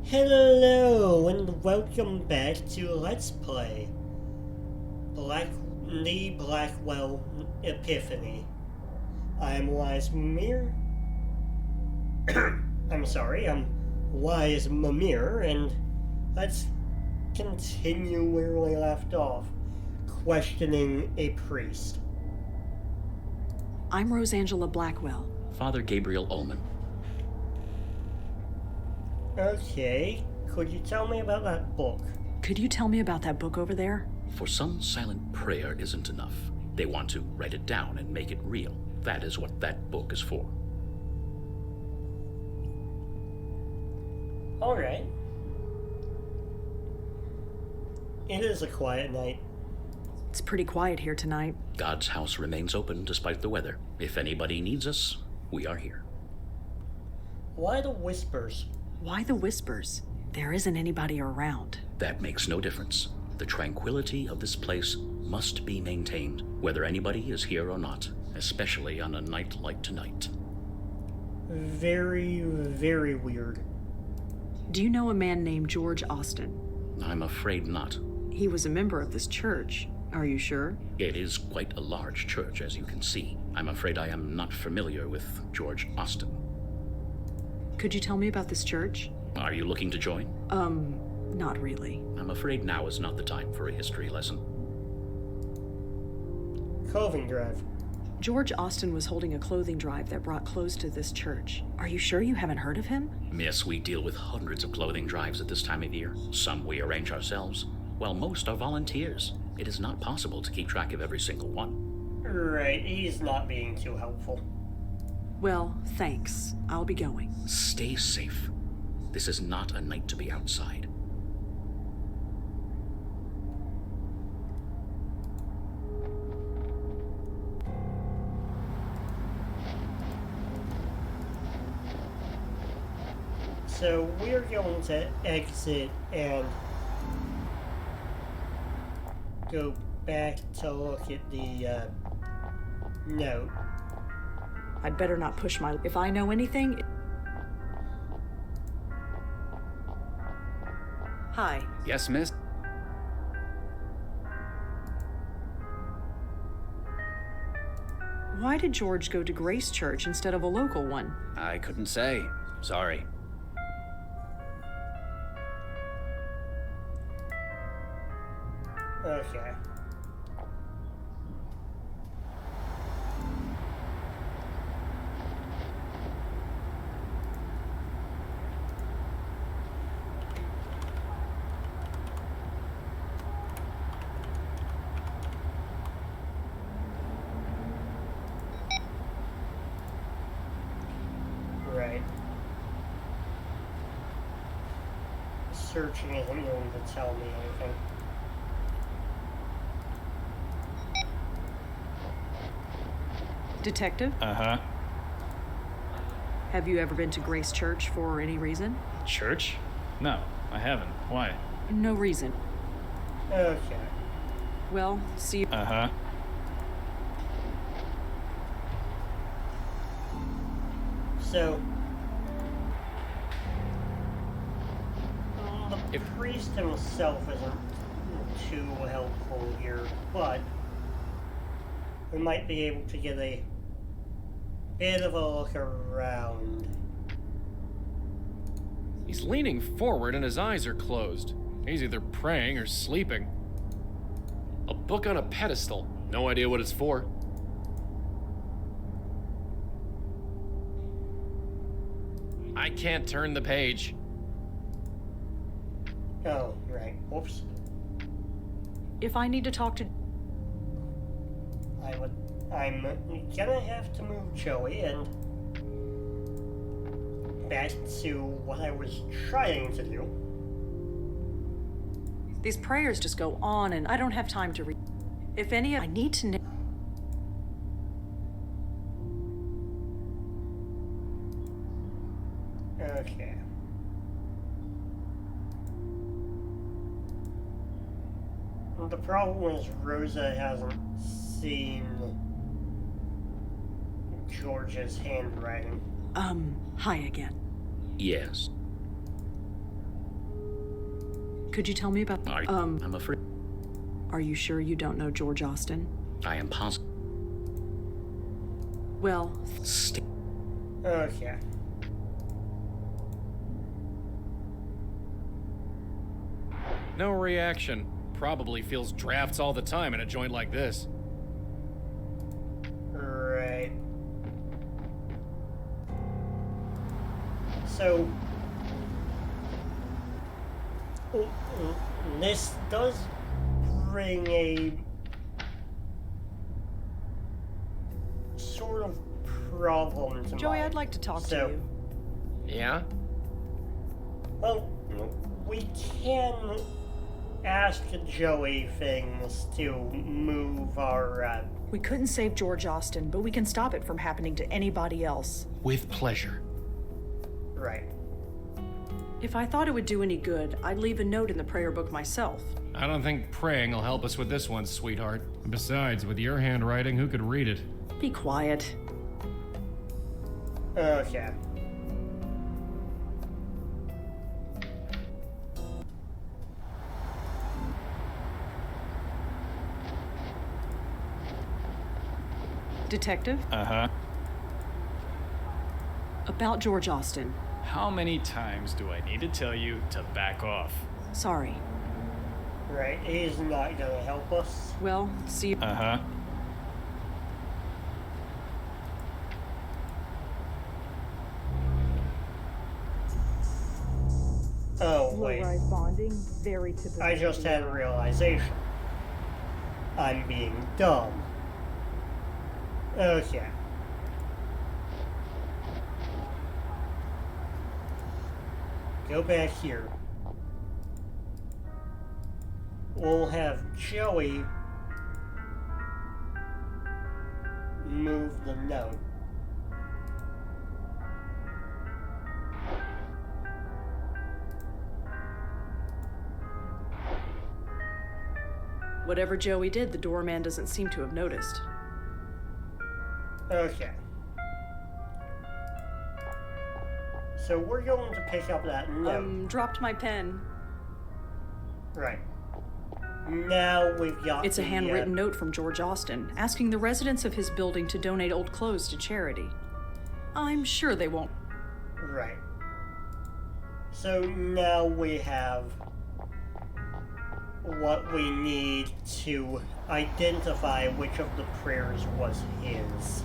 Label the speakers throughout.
Speaker 1: Hello and welcome back to Let's Play the Blackwell Epiphany. I'm Wisemimir. I'm Wisemimir, and let's continue where we left off, questioning a priest.
Speaker 2: I'm Rosangela Blackwell.
Speaker 3: Father Gabriel Ullman.
Speaker 1: Okay, could you tell me about that book?
Speaker 2: Could you tell me about that book over there?
Speaker 3: For some, silent prayer isn't enough. They want to write it down and make it real. That is what that book is for.
Speaker 1: Alright. It is a quiet night.
Speaker 2: It's pretty quiet here tonight.
Speaker 3: God's house remains open despite the weather. If anybody needs us, we are here.
Speaker 1: Why the whispers?
Speaker 2: Why the whispers? There isn't anybody around.
Speaker 3: That makes no difference. The tranquility of this place must be maintained, whether anybody is here or not, especially on a night like tonight.
Speaker 1: Very, very weird.
Speaker 2: Do you know a man named George Austin?
Speaker 3: I'm afraid not.
Speaker 2: He was a member of this church. Are you sure?
Speaker 3: It is quite a large church, as you can see. I'm afraid I am not familiar with George Austin.
Speaker 2: Could you tell me about this church?
Speaker 3: Are you looking to join?
Speaker 2: Not really.
Speaker 3: I'm afraid now is not the time for a history lesson.
Speaker 1: Clothing drive.
Speaker 2: George Austin was holding a clothing drive that brought clothes to this church. Are you sure you haven't heard of him?
Speaker 3: Yes, we deal with hundreds of clothing drives at this time of year. Some we arrange ourselves, while most are volunteers. It is not possible to keep track of every single one.
Speaker 1: Right, he's not being too helpful.
Speaker 2: Well, thanks. I'll be going.
Speaker 3: Stay safe. This is not a night to be outside.
Speaker 1: So we're going to exit and go back to look at the note.
Speaker 2: I'd better not push my... If I know anything... Hi.
Speaker 4: Yes, miss?
Speaker 2: Why did George go to Grace Church instead of a local one?
Speaker 4: I couldn't say. Sorry.
Speaker 1: Okay. Right. Searching isn't going to tell me anything.
Speaker 2: Detective,
Speaker 4: Uh-huh.
Speaker 2: have you ever been to Grace Church for any reason?
Speaker 4: Church? No, I haven't. Why?
Speaker 2: No reason.
Speaker 1: Okay.
Speaker 2: Well, see you.
Speaker 4: Uh-huh.
Speaker 1: So, the priest himself isn't too helpful here, but we might be able to get a bit of a look around.
Speaker 5: He's leaning forward and his eyes are closed. He's either praying or sleeping. A book on a pedestal. No idea what it's for. I can't turn the page.
Speaker 1: Oh, right. Whoops.
Speaker 2: If I need to talk to...
Speaker 1: I'm gonna have to move Joey and back to what I was trying to do.
Speaker 2: These prayers just go on and I don't have time to read. If any, I need to know...
Speaker 1: Okay. The problem is Rosa hasn't seen George's handwriting.
Speaker 2: Hi again.
Speaker 3: Yes.
Speaker 2: Could you tell me about...
Speaker 3: I'm afraid.
Speaker 2: Are you sure you don't know George Austin?
Speaker 3: I am positive.
Speaker 2: Well...
Speaker 1: Okay.
Speaker 5: No reaction. Probably feels drafts all the time in a joint like this.
Speaker 1: Right. So... this does bring a sort of problem to
Speaker 2: Joey,
Speaker 1: mind.
Speaker 2: I'd like to talk to
Speaker 1: So-
Speaker 2: you.
Speaker 5: Yeah?
Speaker 1: Well, we can ask Joey things to move our,
Speaker 2: We couldn't save George Austin, but we can stop it from happening to anybody else.
Speaker 5: With pleasure.
Speaker 1: right.
Speaker 2: If I thought it would do any good, I'd leave a note in the prayer book myself.
Speaker 5: I don't think praying will help us with this one, sweetheart. Besides, with your handwriting, who could read it?
Speaker 2: Be quiet.
Speaker 1: Okay.
Speaker 2: Detective,
Speaker 4: Uh-huh.
Speaker 2: about George Austin.
Speaker 4: How many times do I need to tell you to back off?
Speaker 2: Sorry.
Speaker 1: Right, he's not gonna help us.
Speaker 2: Well, see you.
Speaker 4: Uh-huh.
Speaker 1: Oh, wait.
Speaker 6: Low-rise bonding, very typical.
Speaker 1: I just had a realization. I'm being dumb. Okay. Go back here. We'll have Joey move the note.
Speaker 2: Whatever Joey did, the doorman doesn't seem to have noticed.
Speaker 1: Okay. So we're going to pick up that note.
Speaker 2: Dropped my pen.
Speaker 1: Right. Now we've got
Speaker 2: It's a
Speaker 1: the,
Speaker 2: handwritten note from George Austin, asking the residents of his building to donate old clothes to charity. I'm sure they won't.
Speaker 1: Right. So now we have what we need to identify which of the prayers was his.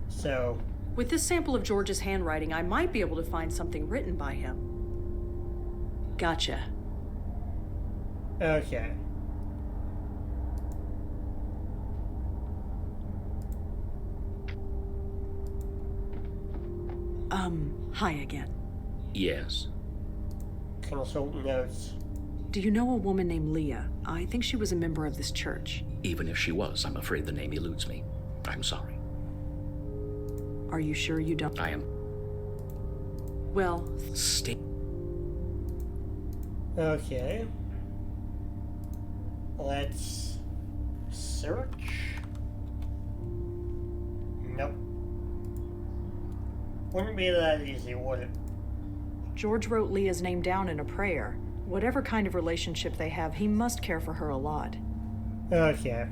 Speaker 1: So,
Speaker 2: With this sample of George's handwriting, I might be able to find something written by him. Gotcha.
Speaker 1: okay.
Speaker 2: Hi again.
Speaker 3: Yes.
Speaker 1: Consult notes.
Speaker 2: Do you know a woman named Leah? I think she was a member of this church.
Speaker 3: Even if she was, I'm afraid the name eludes me. I'm sorry.
Speaker 2: Are you sure you don't?
Speaker 3: I am.
Speaker 2: Well,
Speaker 3: Stay.
Speaker 1: Okay. Let's search. Nope. Wouldn't be that easy, would it?
Speaker 2: George wrote Leah's name down in a prayer. Whatever kind of relationship they have, he must care for her a lot.
Speaker 1: Okay.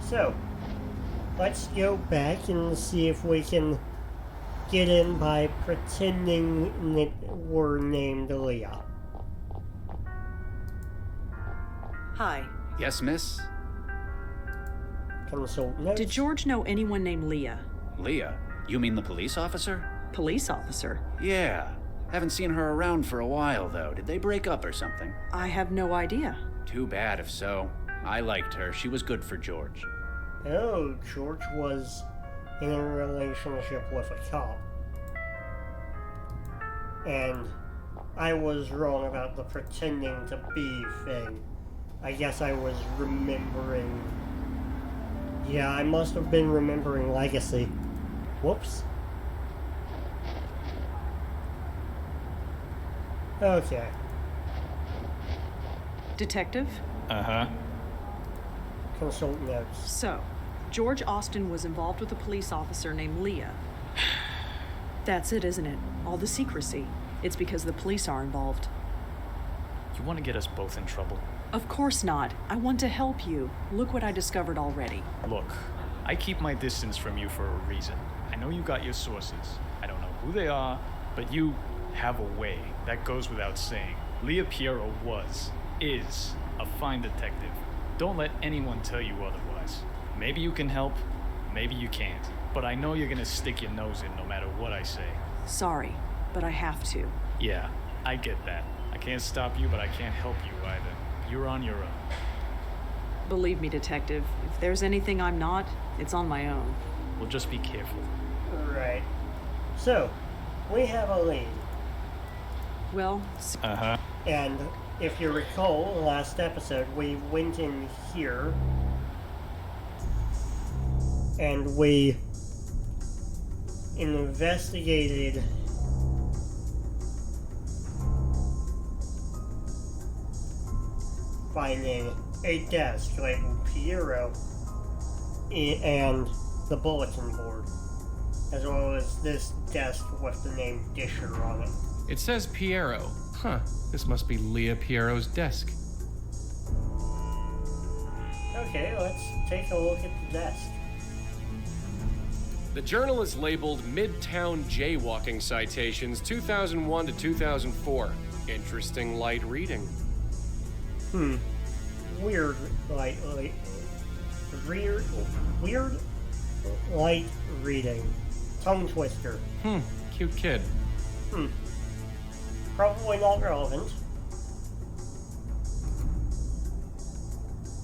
Speaker 1: So, let's go back and see if we can get in by pretending that we're named Leah.
Speaker 2: Hi.
Speaker 4: Yes, miss?
Speaker 1: Consult notes.
Speaker 2: Did George know anyone named Leah?
Speaker 4: Leah? You mean the police officer?
Speaker 2: Police officer?
Speaker 4: Yeah. Haven't seen her around for a while, though. Did they break up or something?
Speaker 2: I have no idea.
Speaker 4: Too bad if so. I liked her. She was good for George.
Speaker 1: Oh, George was in a relationship with a cop. And I was wrong about the pretending to be thing. I guess I was remembering... Yeah, I must have been remembering Legacy. Whoops. Okay.
Speaker 2: Detective?
Speaker 7: Uh-huh.
Speaker 1: Consult notes.
Speaker 2: So, George Austin was involved with a police officer named Leah. That's it, isn't it? All the secrecy. It's because the police are involved.
Speaker 7: You want to get us both in trouble?
Speaker 2: Of course not. I want to help you. Look what I discovered already.
Speaker 7: Look, I keep my distance from you for a reason. I know you got your sources. I don't know who they are, but you have a way. That goes without saying. Leah Piero is a fine detective. Don't let anyone tell you otherwise. Maybe you can help, maybe you can't. But I know you're gonna stick your nose in no matter what I say.
Speaker 2: Sorry, but I have to.
Speaker 7: Yeah, I get that. I can't stop you, but I can't help you either. You're on your own.
Speaker 2: Believe me, Detective, if there's anything I'm not, it's on my own.
Speaker 7: Well, just be careful.
Speaker 1: Right. So, we have a lead.
Speaker 2: Well,
Speaker 7: Uh-huh.
Speaker 1: And if you recall, last episode, we went in here and we investigated finding a desk labeled Piero and the bulletin board, as well as this desk with the name Disher on it.
Speaker 5: It says Piero. Huh. This must be Leah Piero's desk.
Speaker 1: Okay, let's take a look at the desk.
Speaker 5: The journal is labeled Midtown Jaywalking Citations 2001 to 2004. Interesting light reading.
Speaker 1: Weird light reading. Tongue twister.
Speaker 5: Cute kid.
Speaker 1: Probably not relevant.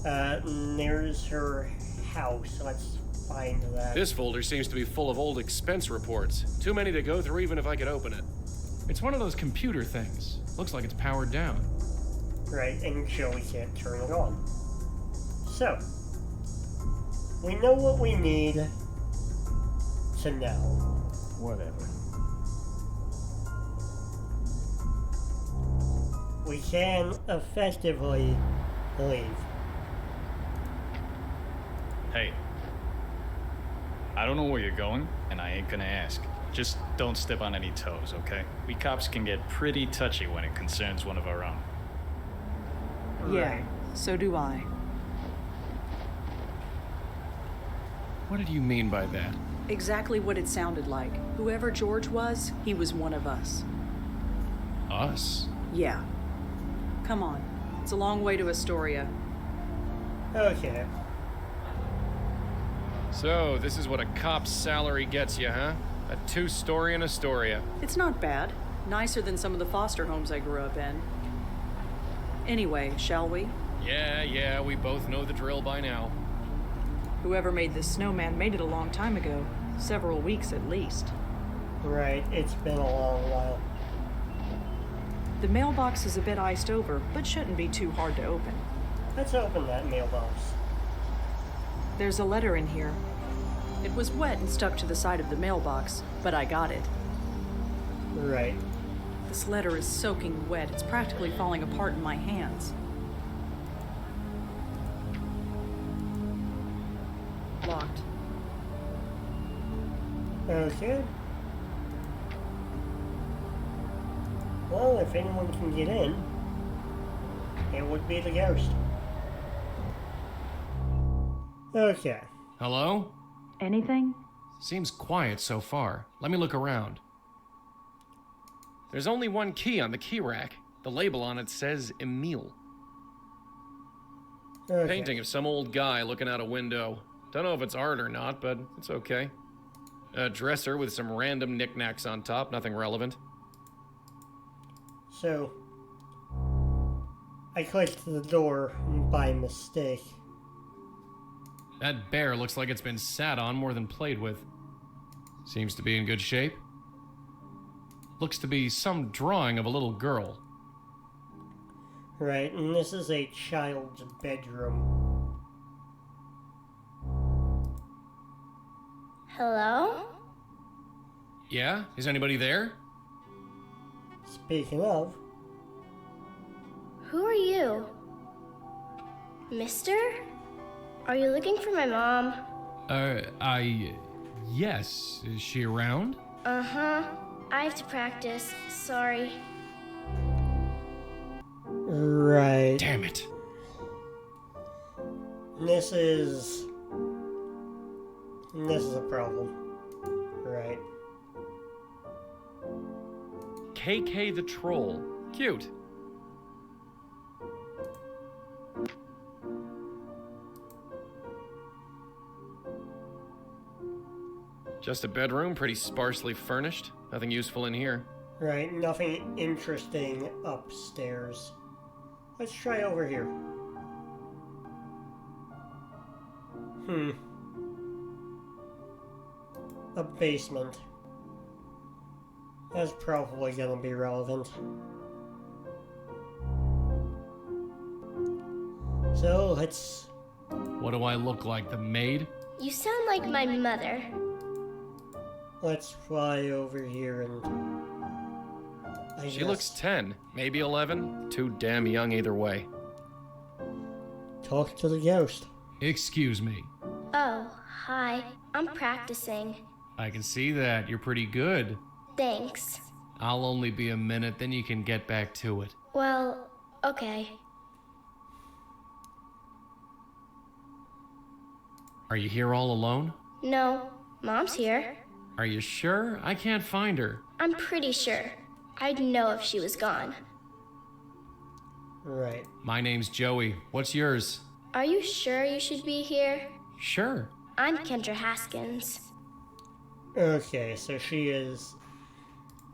Speaker 1: There's her house. Let's find that.
Speaker 5: This folder seems to be full of old expense reports. Too many to go through even if I could open it. It's one of those computer things. Looks like it's powered down.
Speaker 1: Right, and Joey can't turn it on. So, we know what we need to know.
Speaker 7: Whatever.
Speaker 1: We can effectively leave.
Speaker 7: Hey. I don't know where you're going, and I ain't gonna ask. Just don't step on any toes, okay? We cops can get pretty touchy when it concerns one of our own.
Speaker 2: yeah,
Speaker 1: Right.
Speaker 2: so do I.
Speaker 5: What did you mean by that?
Speaker 2: Exactly what it sounded like. Whoever George was, he was one of us.
Speaker 5: Us?
Speaker 2: Yeah. Come on. It's a long way to Astoria.
Speaker 1: Okay.
Speaker 5: So, this is what a cop's salary gets you, huh? A 2-story in Astoria.
Speaker 2: It's not bad. Nicer than some of the foster homes I grew up in. Anyway, shall we?
Speaker 5: Yeah, we both know the drill by now.
Speaker 2: Whoever made this snowman made it a long time ago. Several weeks at least.
Speaker 1: Right, it's been a long while.
Speaker 2: The mailbox is a bit iced over, but shouldn't be too hard to open.
Speaker 1: Let's open that mailbox.
Speaker 2: There's a letter in here. It was wet and stuck to the side of the mailbox, but I got it.
Speaker 1: Right.
Speaker 2: This letter is soaking wet. It's practically falling apart in my hands. Locked.
Speaker 1: Okay. Well, if anyone can get in, it would be the ghost. Okay.
Speaker 5: Hello?
Speaker 2: Anything?
Speaker 5: Seems quiet so far. Let me look around. There's only one key on the key rack. The label on it says Emile.
Speaker 1: Okay.
Speaker 5: Painting of some old guy looking out a window. Don't know if it's art or not, but it's okay. A dresser with some random knickknacks on top, nothing relevant.
Speaker 1: So, I clicked the door by mistake.
Speaker 5: That bear looks like it's been sat on more than played with. Seems to be in good shape. Looks to be some drawing of a little girl.
Speaker 1: Right, and this is a child's bedroom.
Speaker 8: Hello?
Speaker 5: Yeah? Is anybody there?
Speaker 1: Speaking of,
Speaker 8: Who are you? Mister? Are you looking for my mom?
Speaker 5: Yes. Is she around?
Speaker 8: Uh-huh. I have to practice. Sorry.
Speaker 1: Right.
Speaker 5: Damn it.
Speaker 1: This is a problem. Right.
Speaker 5: KK the Troll. Cute. Just a bedroom, pretty sparsely furnished. Nothing useful in here.
Speaker 1: Right, nothing interesting upstairs. Let's try over here. A basement. That's probably gonna be relevant. So, let's...
Speaker 5: What do I look like, the maid?
Speaker 8: You sound like my mother.
Speaker 1: Let's fly over here and...
Speaker 5: She looks 10, maybe 11. Too damn young either way.
Speaker 1: Talk to the ghost.
Speaker 5: Excuse me.
Speaker 8: Oh, hi. I'm practicing.
Speaker 5: I can see that. You're pretty good.
Speaker 8: Thanks.
Speaker 5: I'll only be a minute, then you can get back to it.
Speaker 8: Well, okay.
Speaker 5: Are you here all alone?
Speaker 8: No, Mom's here.
Speaker 5: Are you sure? I can't find her.
Speaker 8: I'm pretty sure. I'd know if she was gone.
Speaker 1: Right.
Speaker 5: My name's Joey. What's yours?
Speaker 8: Are you sure you should be here?
Speaker 5: Sure.
Speaker 8: I'm Kendra Haskins.
Speaker 1: Okay, so she is...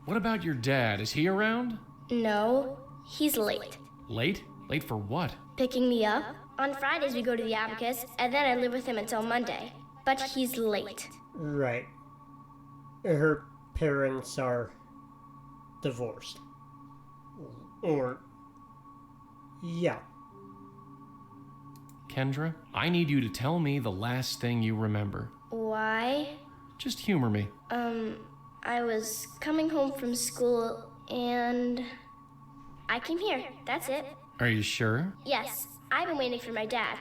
Speaker 5: What about your dad? Is he around?
Speaker 8: No, he's late.
Speaker 5: Late? Late for what?
Speaker 8: Picking me up? On Fridays we go to the Abacus, and then I live with him until Monday. But he's late.
Speaker 1: Right. Her parents are divorced. Or... yeah.
Speaker 5: Kendra, I need you to tell me the last thing you remember.
Speaker 8: Why?
Speaker 5: Just humor me.
Speaker 8: I was coming home from school, and I came here. That's it.
Speaker 5: Are you sure?
Speaker 8: Yes, I've been waiting for my dad.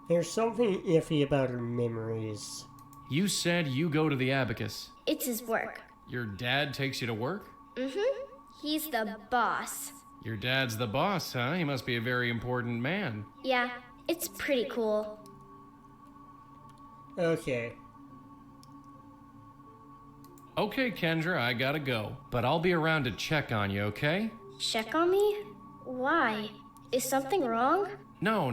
Speaker 1: There's something iffy about her memories.
Speaker 5: You said you go to the Abacus.
Speaker 8: It's his work.
Speaker 5: Your dad takes you to work?
Speaker 8: Mm-hmm. He's the boss.
Speaker 5: Your dad's the boss, huh? He must be a very important man.
Speaker 8: Yeah, it's pretty cool.
Speaker 1: Okay.
Speaker 5: Okay, Kendra, I gotta go. But I'll be around to check on you, okay?
Speaker 8: Check on me? Why? Is something wrong?
Speaker 5: No,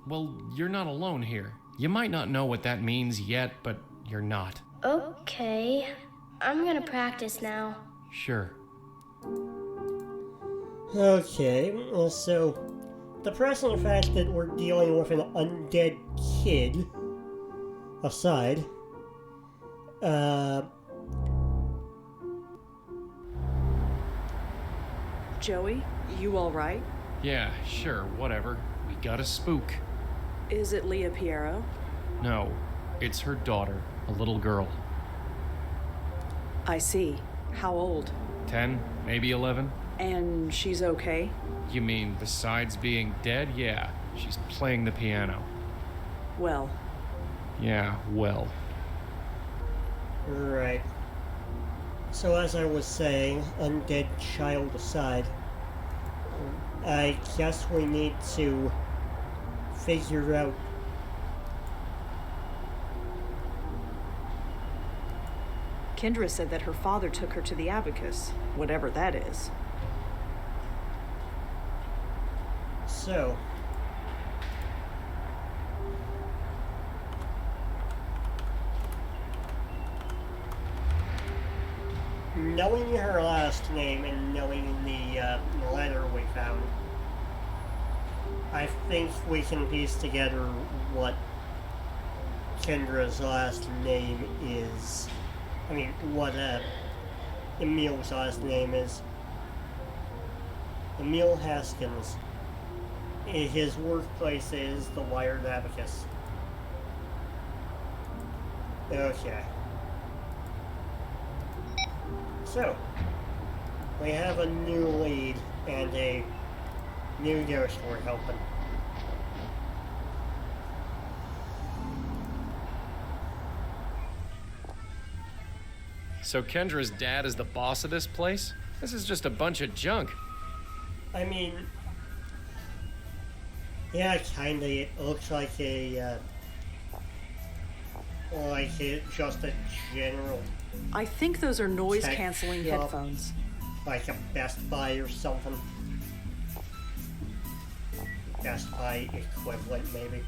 Speaker 5: well, you're not alone here. You might not know what that means yet, but you're not.
Speaker 8: Okay. I'm gonna practice now.
Speaker 5: Sure.
Speaker 1: Okay, so... depressing fact that we're dealing with an undead kid aside,
Speaker 2: Joey, you all right?
Speaker 5: Yeah, sure, whatever. We got a spook.
Speaker 2: Is it Leah Piero?
Speaker 5: No, it's her daughter, a little girl.
Speaker 2: I see. How old?
Speaker 5: 10, maybe 11?
Speaker 2: And she's okay?
Speaker 5: You mean besides being dead? Yeah, she's playing the piano.
Speaker 2: Well.
Speaker 5: Yeah, well.
Speaker 1: right. So as I was saying, undead child aside, I guess we need to figure out...
Speaker 2: Kendra said that her father took her to the Abacus, whatever that is.
Speaker 1: So... knowing her last name and knowing the letter we found, I think we can piece together what Kendra's last name is. I mean, what Emil's last name is. Emil Haskins. His workplace is the Wired Abacus. Okay. So, we have a new lead and a new ghost we're helping.
Speaker 5: So Kendra's dad is the boss of this place? This is just a bunch of junk.
Speaker 1: I mean, yeah, kinda. It looks like just a general,
Speaker 2: I think those are noise-canceling
Speaker 1: Tech shop.
Speaker 2: headphones.
Speaker 1: like a Best Buy or something. Best Buy equivalent, maybe.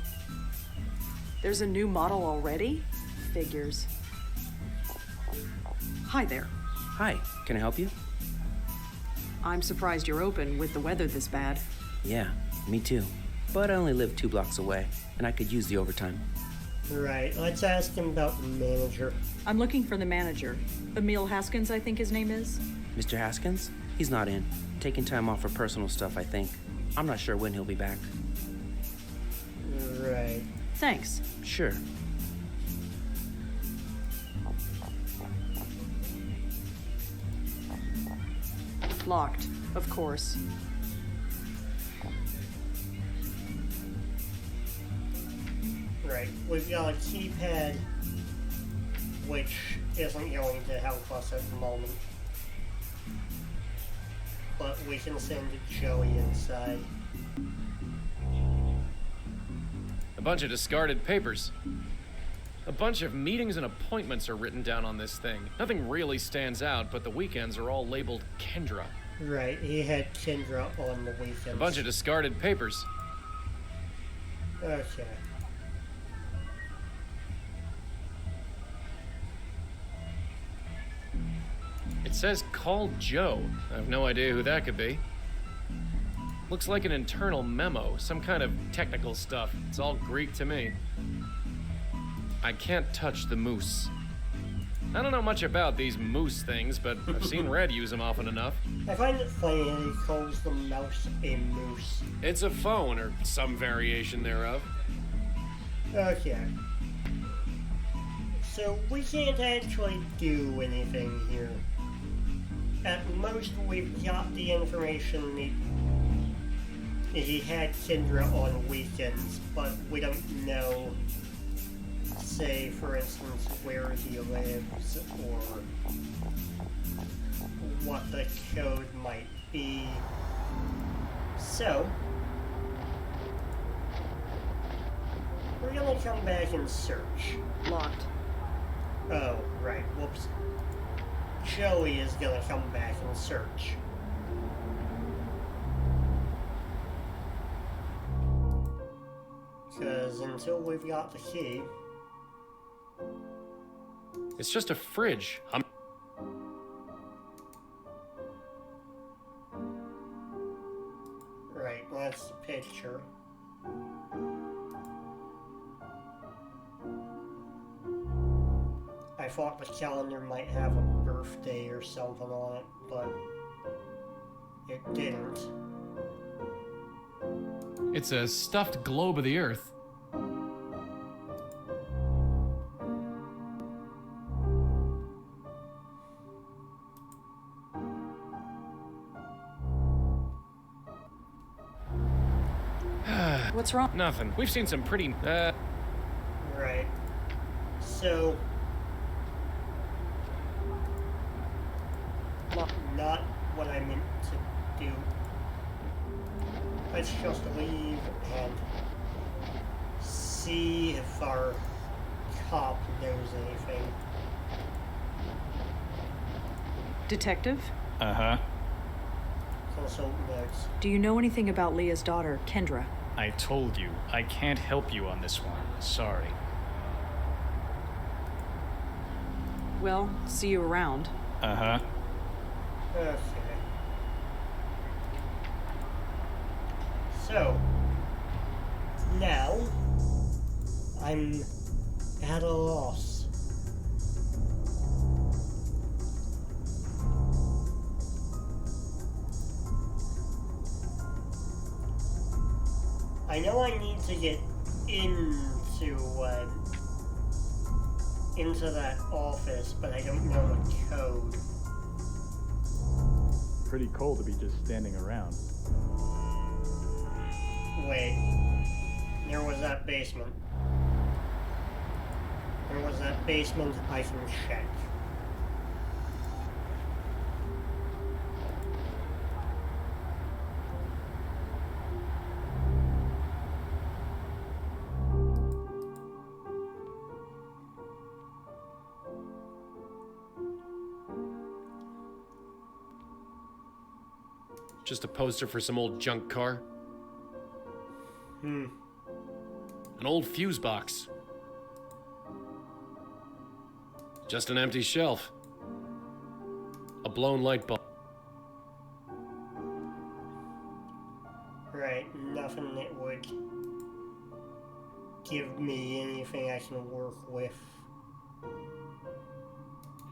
Speaker 2: There's a new model already? Figures. Hi there.
Speaker 9: Hi, can I help you?
Speaker 2: I'm surprised you're open with the weather this bad.
Speaker 9: Yeah, me too. But I only live 2 blocks away, and I could use the overtime.
Speaker 1: Right, let's ask him about the manager.
Speaker 2: I'm looking for the manager. Emil Haskins, I think his name is.
Speaker 9: Mr. Haskins? He's not in. Taking time off for personal stuff, I think. I'm not sure when he'll be back.
Speaker 1: Right.
Speaker 2: Thanks.
Speaker 9: Sure.
Speaker 2: Locked, of course.
Speaker 1: Right, we've got a keypad, which isn't going to help us at the moment. But we can send Joey inside.
Speaker 5: A bunch of discarded papers. A bunch of meetings and appointments are written down on this thing. Nothing really stands out, but the weekends are all labeled Kendra.
Speaker 1: Right, he had Kendra on the weekends.
Speaker 5: A bunch of discarded papers.
Speaker 1: Okay.
Speaker 5: It says call Joe. I have no idea who that could be. Looks like an internal memo, some kind of technical stuff. It's all Greek to me. I can't touch the moose. I don't know much about these moose things, but I've seen Red use them often enough.
Speaker 1: I find it funny that he calls the mouse a moose.
Speaker 5: It's a phone, or some variation thereof.
Speaker 1: Okay. So we can't actually do anything here. At most, we've got the information he had Kendra on weekends, but we don't know, say, for instance, where he lives, or what the code might be. So, we're gonna come back and search.
Speaker 2: Locked.
Speaker 1: Oh, right, whoops. Joey is gonna come back and search. Because until we've got the key...
Speaker 5: It's just a fridge.
Speaker 1: Right, that's the picture. I thought the calendar might have a birthday or something on it, but it didn't.
Speaker 5: It's a stuffed globe of the Earth.
Speaker 2: What's wrong?
Speaker 5: Nothing. We've seen some pretty,
Speaker 1: Right. So... not what I meant to do. Let's just leave and see if our cop knows anything.
Speaker 2: Detective?
Speaker 7: Uh-huh.
Speaker 1: Consult notes.
Speaker 2: Do you know anything about Leah's daughter, Kendra?
Speaker 7: I told you, I can't help you on this one. Sorry.
Speaker 2: Well, see you around.
Speaker 7: Uh-huh.
Speaker 1: Okay. So, now, I'm at a loss. I know I need to get into that office, but I don't know the code.
Speaker 7: Pretty cold to be just standing around.
Speaker 1: Wait, there was that basement. There was that basement, I can check.
Speaker 5: Just a poster for some old junk car. An old fuse box. Just an empty shelf. A blown light bulb.
Speaker 1: Right, nothing that would give me anything I can work with.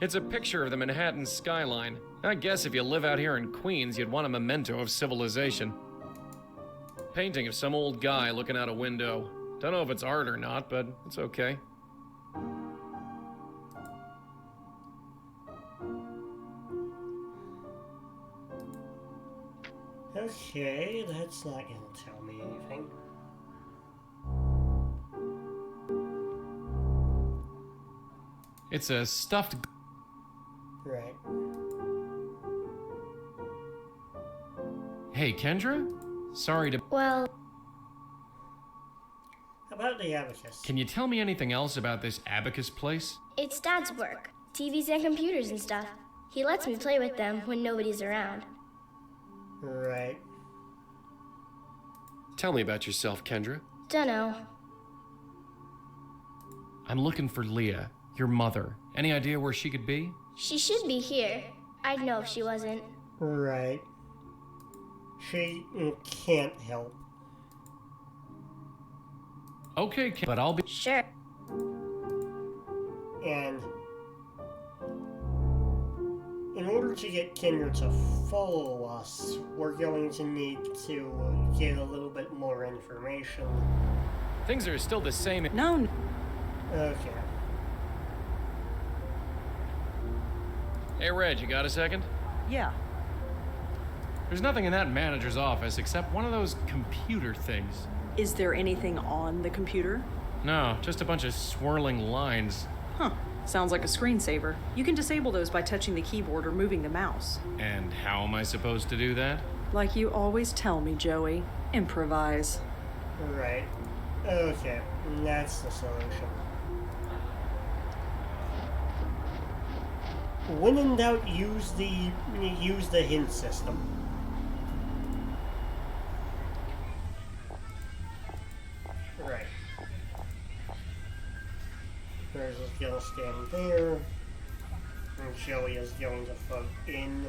Speaker 5: It's a picture of the Manhattan skyline. I guess if you live out here in Queens, you'd want a memento of civilization. Painting of some old guy looking out a window. Don't know if it's art or not, but it's okay.
Speaker 1: Okay, that's not gonna tell me anything.
Speaker 5: It's a stuffed...
Speaker 1: Right.
Speaker 5: Hey, Kendra? Sorry to...
Speaker 8: Well,
Speaker 1: How about the abacus?
Speaker 5: Can you tell me anything else about this abacus place?
Speaker 8: it's Dad's work. TVs and computers and stuff. He lets me play with them when nobody's around.
Speaker 1: Right.
Speaker 5: Tell me about yourself, Kendra.
Speaker 8: Dunno.
Speaker 5: I'm looking for Leah, your mother. Any idea where she could be?
Speaker 8: She should be here. I'd know if she wasn't.
Speaker 1: Right. She can't help.
Speaker 5: Okay, but I'll be...
Speaker 8: Sure.
Speaker 1: And in order to get Kendra to follow us, we're going to need to get a little bit more information.
Speaker 5: Things are still the same.
Speaker 2: No,
Speaker 1: Okay.
Speaker 5: Hey, Reg, you got a second?
Speaker 2: yeah.
Speaker 5: There's nothing in that manager's office except one of those computer things.
Speaker 2: Is there anything on the computer?
Speaker 5: No, just a bunch of swirling lines.
Speaker 2: Huh. Sounds like a screensaver. You can disable those by touching the keyboard or moving the mouse.
Speaker 5: And how am I supposed to do that?
Speaker 2: Like you always tell me, Joey. Improvise.
Speaker 1: Right. Okay. That's the solution. When in doubt, use the hint system. Right. There's a skill stand there. And Joey is going to plug in.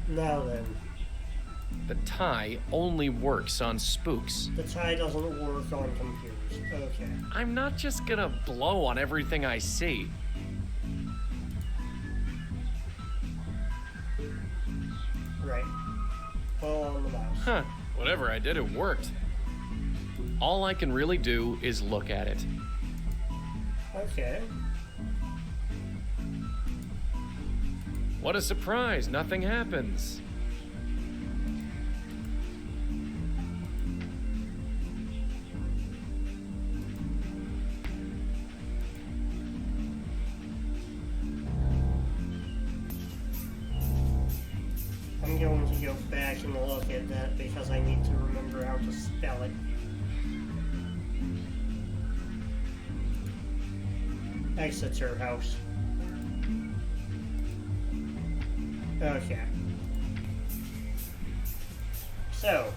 Speaker 1: Now then.
Speaker 5: The tie only works on spooks.
Speaker 1: The tie doesn't work on computers. Okay.
Speaker 5: I'm not just gonna blow on everything I see.
Speaker 1: Right. Pull on the mouse.
Speaker 5: Huh. Whatever I did, it worked. All I can really do is look at it.
Speaker 1: Okay.
Speaker 5: What a surprise, nothing happens.
Speaker 1: I'm going to go back and look at that because I need to remember how to spell it. Exeter House. Okay. So,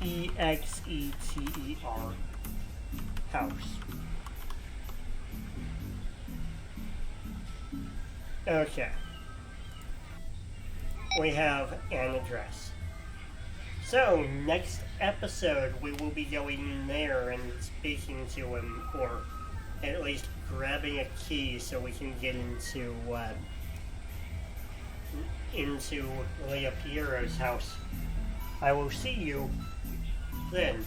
Speaker 1: E-X-E-T-E-R. House. Okay. We have an address. So, next episode, we will be going in there and speaking to him, or at least grabbing a key so we can get into Leah Piero's house. I will see you then.